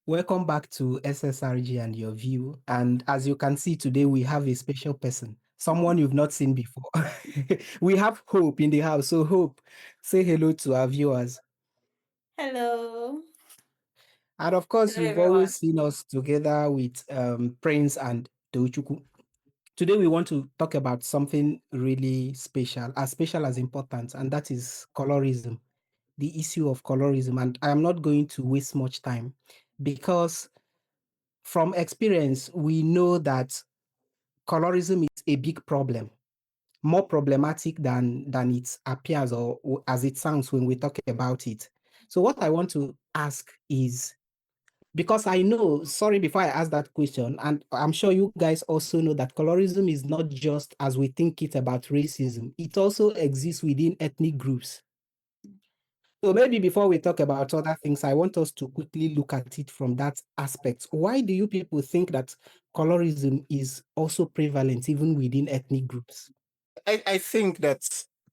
Welcome back to SSRG and your view. And as you can see today, we have a special person, someone you've not seen before. We have Hope in the house. So, Hope, say hello to our viewers. Hello. And of course, Hello, you've everyone. always seen us together with Prince and Tochuku. Today, we want to talk about something really special as important, and that is colorism, the issue of colorism. And I am not going to waste much time because from experience, we know that colorism is a big problem, more problematic than it appears or as it sounds when we talk about it. So, what I want to ask is because I know, sorry, before I ask that question, and I'm sure you guys also know that colorism is not just as we think it about racism, it also exists within ethnic groups. So maybe before we talk about other things, I want us to quickly look at it from that aspect. Why do you people think that colorism is also prevalent even within ethnic groups? I think that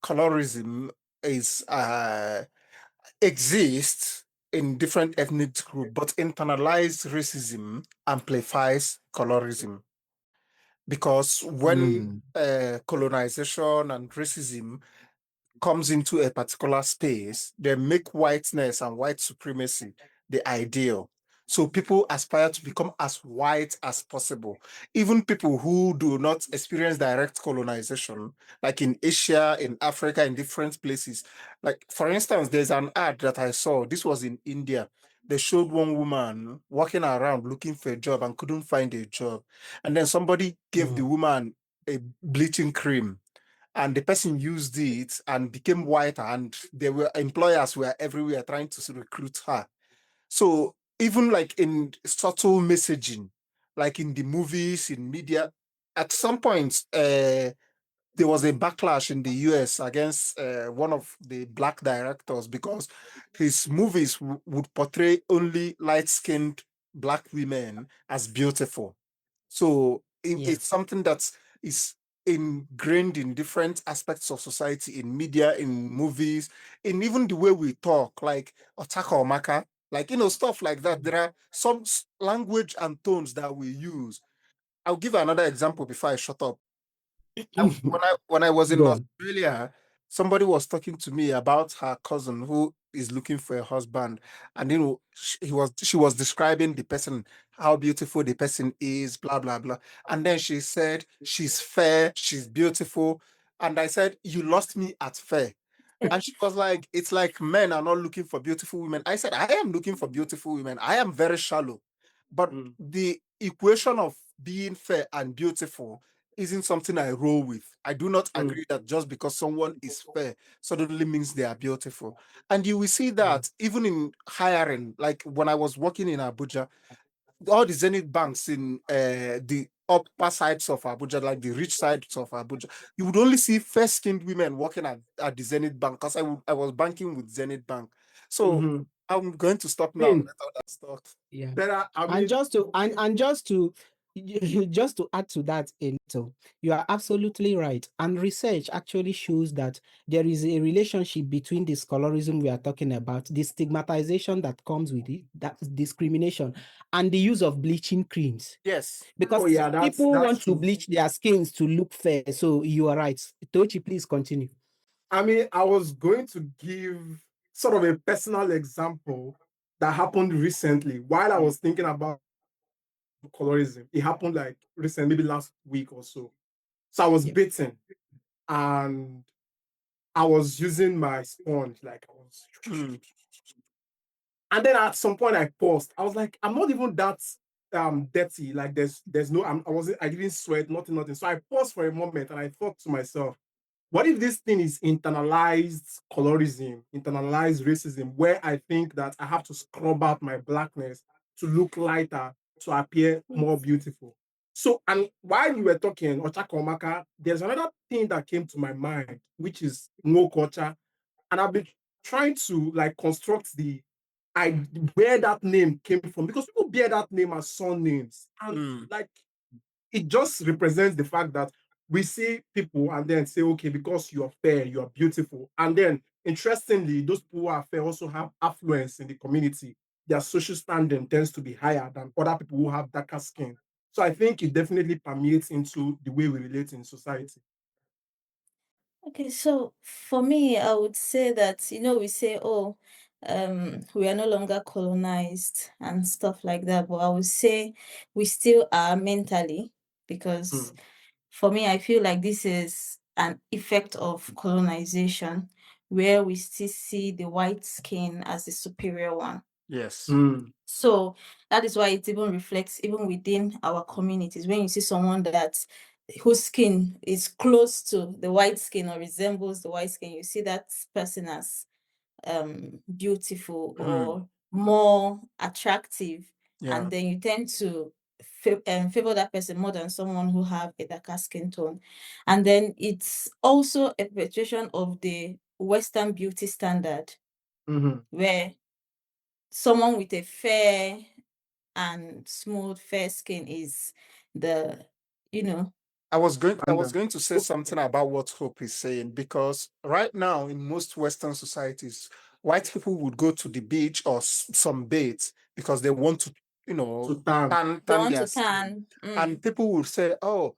colorism is exists in different ethnic groups, but internalized racism amplifies colorism because when Mm, colonization and racism comes into a particular space, they make whiteness and white supremacy the ideal. So people aspire to become as white as possible. Even people who do not experience direct colonization, like in Asia, in Africa, in different places. Like, for instance, there's an ad that I saw. This was in India. They showed one woman walking around looking for a job and couldn't find a job. And then somebody gave the mm, woman a bleaching cream and the person used it and became whiter, and there were employers were everywhere trying to recruit her. So even like in subtle messaging, like in the movies, in media, at some point there was a backlash in the US against one of the black directors because his movies would portray only light-skinned black women as beautiful. So yeah. it's something that is ingrained in different aspects of society, in media, in movies, in even the way we talk, like Otaka Omaka, like, stuff like that. There are some language and tones that we use. I'll give another example before I shut up. When I was in Go on. Australia, somebody was talking to me about her cousin who is looking for a husband, and she was describing the person, how beautiful the person is, blah blah blah, and then she said she's fair, she's beautiful, and I said you lost me at fair. And she was like, it's like men are not looking for beautiful women. I said, I am looking for beautiful women. I am very shallow. But Mm, the equation of being fair and beautiful isn't something I roll with. I do not mm, agree that just because someone is fair suddenly means they are beautiful. And you will see mm, that even in hiring, like when I was working in Abuja, all the Zenith banks in the upper sides of Abuja, like the rich sides of Abuja, you would only see fair-skinned women working at the Zenith Bank because I was banking with Zenith Bank. So mhm. I'm going to stop I now. mean, Let others talk. Yeah. better. I And mean, just to just to add to that a little, you are absolutely right. And research actually shows that there is a relationship between this colorism we are talking about, the stigmatization that comes with it, that discrimination, and the use of bleaching creams. Yes. oh Because yeah, people that's want to true. bleach their skins to look fair. So you are right. Tochi, please continue. I mean, I was going to give sort of a personal example that happened recently while I Mm, was thinking about colorism. It happened like recently, maybe last week or so. So I was yeah. bitten and I was using my sponge, like I was. Mm, And then at some point I paused. I was like, I'm not even that dirty. Like there's no I didn't sweat, nothing. So I paused for a moment and I thought to myself, what if this thing is internalized colorism, internalized racism, where I think that I have to scrub out my blackness to look lighter, to appear more beautiful? So, and while you were talking, Ochakomaka, there's another thing that came to my mind, which is no culture. And I've been trying to like construct I where that name came from because people bear that name as surnames. And mm, like it just represents the fact that we see people and then say, okay, because you are fair, you are beautiful. And then interestingly, those people who are fair also have affluence in the community. their social standing tends to be higher than other people who have darker skin. So I think it definitely permeates into the way we relate in society. Okay, so for me, I would say that, we say, oh, we are no longer colonized and stuff like that, but I would say we still are mentally, because for me, I feel like this is an effect of colonization, where we still see the white skin as the superior one. Yes. So that is why it even reflects even within our communities. When you see someone whose skin is close to the white skin or resembles the white skin, you see that person as beautiful or more attractive, Yeah. and then you tend to favor that person more than someone who have a darker skin tone. And then it's also a perpetuation of the Western beauty standard, where someone with a fair and smooth fair skin is the, I was going Standard. to say something about what Hope is saying, because right now in most Western societies, white people would go to the beach or some baits because they want to, To tan. they tan want their to skin. tan. And people would say, oh,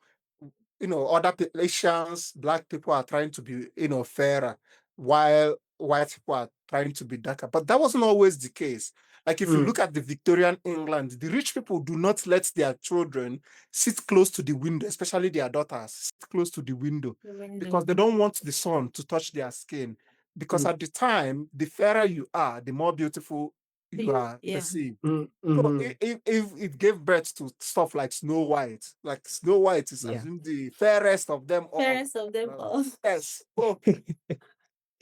other Asians, black people are trying to be, fairer, while white people are trying to be darker. But that wasn't always the case. Like if you look at the Victorian England, the rich people do not let their children sit close to the window, especially their daughters, sit close to the window, The window. because they don't want the sun to touch their skin. Because at the time, the fairer you are, the more beautiful you are Yeah. perceived. So if it gave birth to stuff like Snow White, is Yeah. assumed the fairest of them all. Fairest of them all. Yes.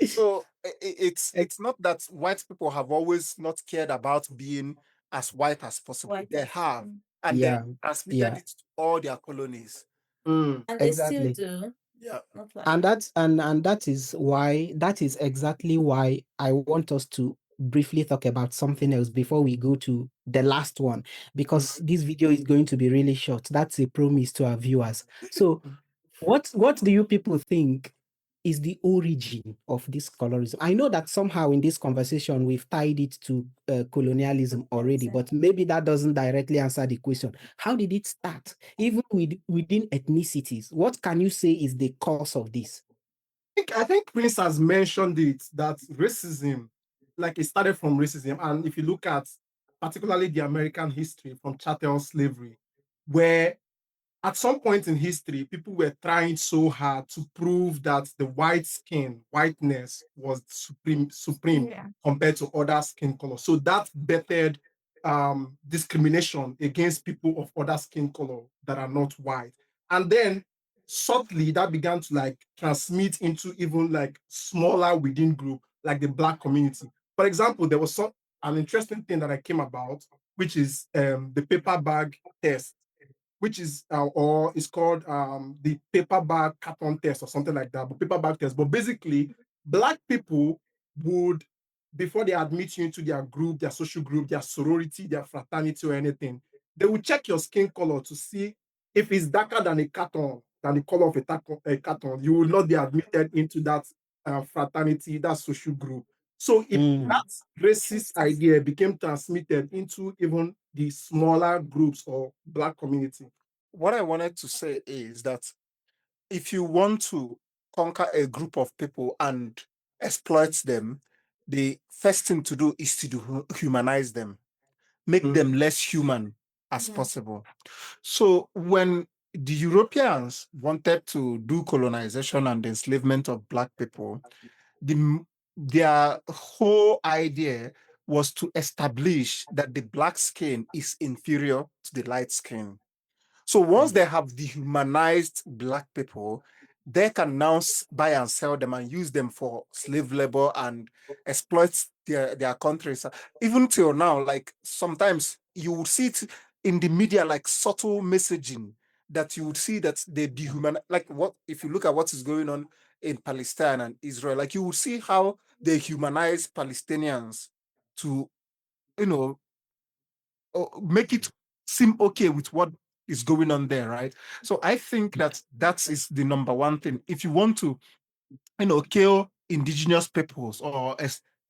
So it's not that white people have always not cared about being as white as possible. White. They have, and they Yeah. transmitted Yeah. it to all their colonies. And they still Exactly. do. Yeah. Not like And that is exactly why I want us to briefly talk about something else before we go to the last one, because this video is going to be really short. That's a promise to our viewers. So what do you people think is the origin of this colorism? I know that somehow in this conversation we've tied it to colonialism already, but maybe that doesn't directly answer the question. How did it start? Even within ethnicities, what can you say is the cause of this? I think Prince has mentioned it, that racism, like it started from racism. And if you look at particularly the American history from chattel slavery, where at some point in history, people were trying so hard to prove that the whiteness was supreme Yeah. compared to other skin colors. So that bettered discrimination against people of other skin color that are not white. And then subtly that began to like transmit into even like smaller within group, like the black community. For example, there was an interesting thing that I came about, which is the paper bag test, which is or it's called the paper bag carton test or something like that, but paper bag test. But basically, black people would, before they admit you into their group, their social group, their sorority, their fraternity, or anything, they will check your skin color to see if it's darker than a carton, than the color of a carton, you will not be admitted into that fraternity, that social group. So if that racist idea became transmitted into even the smaller groups or black community. What I wanted to say is that if you want to conquer a group of people and exploit them, the first thing to do is to humanize them, make them less human as possible. So when the Europeans wanted to do colonization and enslavement of black people, their whole idea was to establish that the black skin is inferior to the light skin. So once they have dehumanized black people, they can now buy and sell them and use them for slave labor and exploit their countries. Even till now, like sometimes you would see it in the media, like subtle messaging that you would see that they dehumanize. Like what if you look at what is going on in Palestine and Israel, like you would see how they humanize Palestinians to, you know, make it seem okay with what is going on there, right? So I think that is the number one thing. If you want to, kill indigenous peoples or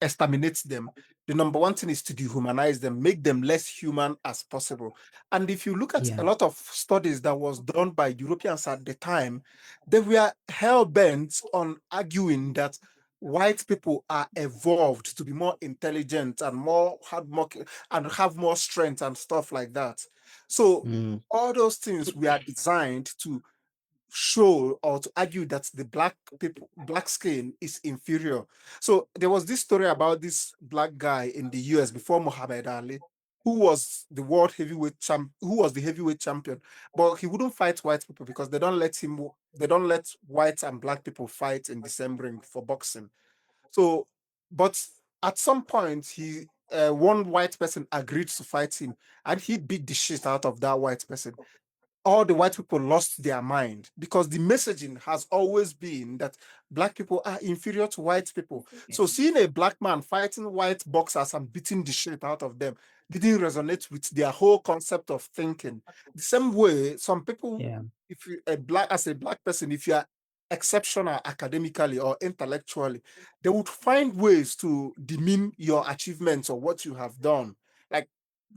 exterminate them, the number one thing is to dehumanize them, make them less human as possible. And if you look at Yeah. a lot of studies that was done by Europeans at the time, they were hell bent on arguing that white people are evolved to be more intelligent and more hard work and have more strength and stuff like that. So Mm. all those things were designed to show or to argue that the black skin is inferior. So there was this story about this black guy in the US before Muhammad Ali, who was the world heavyweight champ, who was the heavyweight champion, but he wouldn't fight white people because they don't let white and black people fight in the same ring for boxing. So, but at some point, one white person agreed to fight him, and he beat the shit out of that white person. All the white people lost their mind because the messaging has always been that black people are inferior to white people. So seeing a black man fighting white boxers and beating the shit out of them didn't resonate with their whole concept of thinking. The same way, some people, Yeah. if you as a black person, if you are exceptional academically or intellectually, they would find ways to demean your achievements or what you have done. Like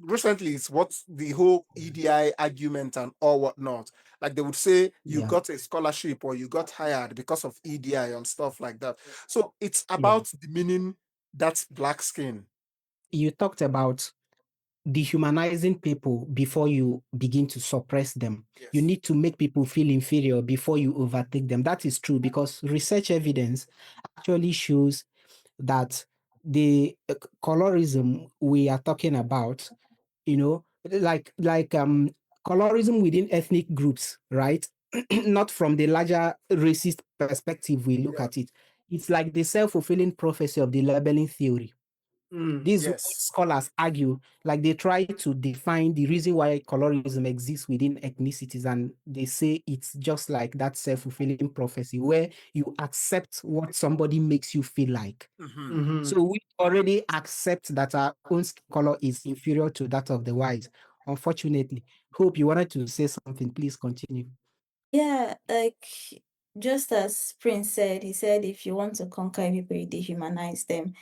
recently, it's what the whole EDI argument and all whatnot. Like they would say you Yeah. got a scholarship or you got hired because of EDI and stuff like that. So it's Yeah. about demeaning that black skin. You talked about dehumanizing people before you begin to suppress them. You Yes. need to make people feel inferior before you overtake them. That is true because research evidence actually shows that the colorism we are talking about, you know, like colorism within ethnic groups, right? Not from the larger racist perspective we look Yeah. at it. It's like the self-fulfilling prophecy of the labeling theory. These white Yes. scholars argue, like they try to define the reason why colorism exists within ethnicities, and they say it's just like that self-fulfilling prophecy where you accept what somebody makes you feel like. Mhm. Mm-hmm. So we already accept that our own skin color is inferior to that of the white. Unfortunately, Hope, you wanted to say something. Please continue. Yeah, like just as Prince said, he said if you want to conquer people, you dehumanize them.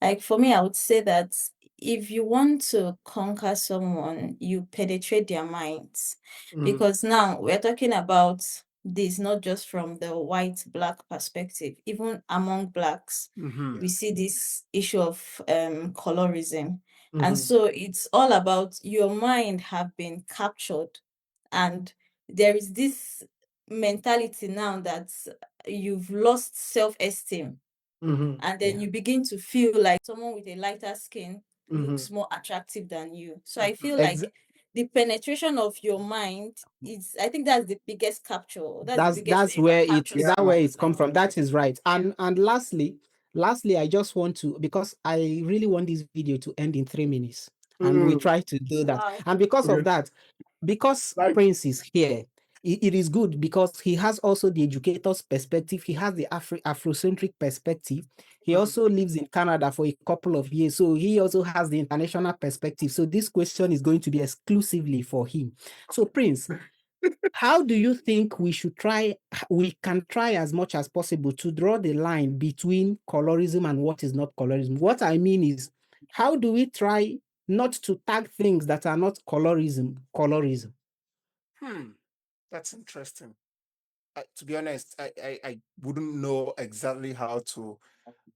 Like for me, I would say that if you want to conquer someone, you penetrate their minds. Because now we're talking about this not just from the white black perspective, even among blacks, Mhm. we see this issue of colorism. And Mm-hmm. so it's all about your mind have been captured, and there is this mentality now that you've lost self-esteem, Mm-hmm. and then Yeah. you begin to feel like someone with a lighter skin Mm-hmm. looks more attractive than you. So I Mhm. feel Ex- like the penetration of your mind is, I think that's the biggest capture. That's the biggest that's way you can where capture that where someone's it's come from. mind. That is right. And lastly, I just want to, because I really want this video to end in 3 minutes, and we Mm-hmm. try to do that. Wow. And because of Okay. that, because Like, Prince is here, it is good because he has also the educator's perspective. He has the Afrocentric perspective. He mm-hmm. also lives in Canada for a couple of years, so he also has the international perspective. So this question is going to be exclusively for him. So Prince, how do you think we can try as much as possible to draw the line between colorism and what is not colorism? What I mean is, how do we try not to tag things that are not colorism? Hmm. That's interesting. To be honest, I wouldn't know exactly how to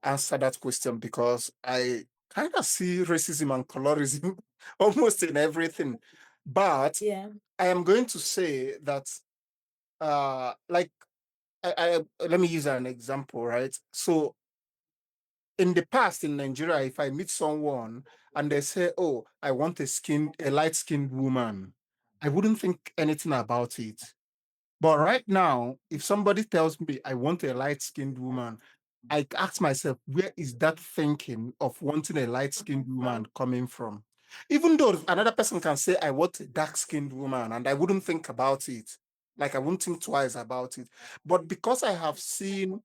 answer that question because I kind of see racism and colorism almost in everything. But Yeah. I am going to say that, like, let me use an example, right? So in the past in Nigeria, if I meet someone and they say, "Oh, I want a light-skinned woman," I wouldn't think anything about it. But right now, if somebody tells me I want a light-skinned woman, I ask myself, where is that thinking of wanting a light-skinned woman coming from? Even though another person can say I want a dark-skinned woman, and I wouldn't think about it, like I wouldn't think twice about it. But because I have seen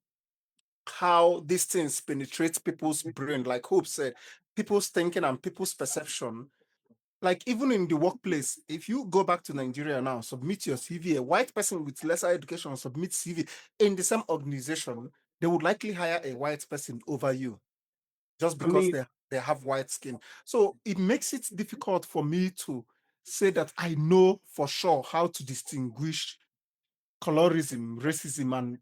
how these things penetrate people's brain, like Hope said, people's thinking and people's perception, like even in the workplace, if you go back to Nigeria now, submit your CV, a white person with lesser education submit CV in the same organization, they would likely hire a white person over you. just I because mean, they have white skin. So it makes it difficult for me to say that I know for sure how to distinguish colorism, racism, and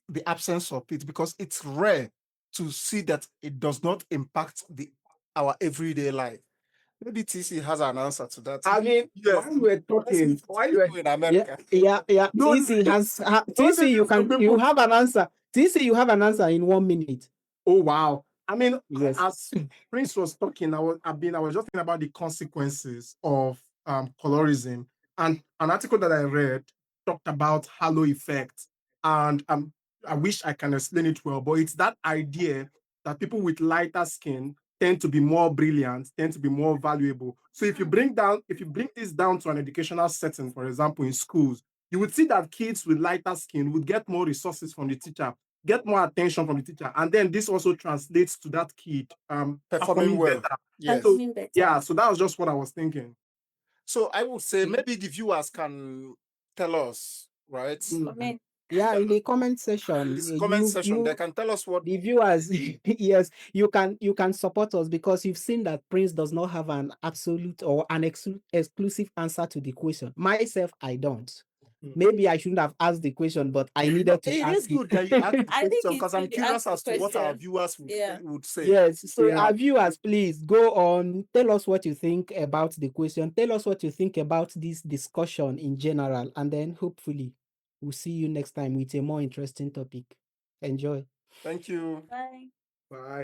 the absence of it, because it's rare to see that it does not impact our everyday life. Maybe TC has an answer to that. I mean, Yes. while we were talking, while you were, In America. Yeah. no, TC has don't TC. do this to You people. have an answer. TC, you have an answer in 1 minute. Oh wow! I mean, Yes. as Prince was talking, I was just thinking about the consequences of colorism, and an article that I read talked about halo effect, and I wish I can explain it well, but it's that idea that people with lighter skin tend to be more brilliant, tend to be more valuable. So if you bring this down to an educational setting, for example, in schools, you would see that kids with lighter skin would get more resources from the teacher, get more attention from the teacher, and then this also translates to that kid Performing well. better. Yes. So Performing better. yeah, so that was just what I was thinking. So I would say maybe the viewers can tell us, right? For me, Yeah, in the comment section, This comment section, they can tell us what the viewers, yes, you can support us, because you've seen that Prince does not have an absolute or an exclusive answer to the question. Myself, I don't. Maybe I shouldn't have asked the question, but I needed to it ask is good that you ask the I think question, it's because I'm good you curious asked as the to what our question. viewers Yeah. would say. Yes. So Yeah. our viewers, please go on. Tell us what you think about the question. Tell us what you think about this discussion in general. And then hopefully we'll see you next time with a more interesting topic. Enjoy. Thank you. Bye. Bye.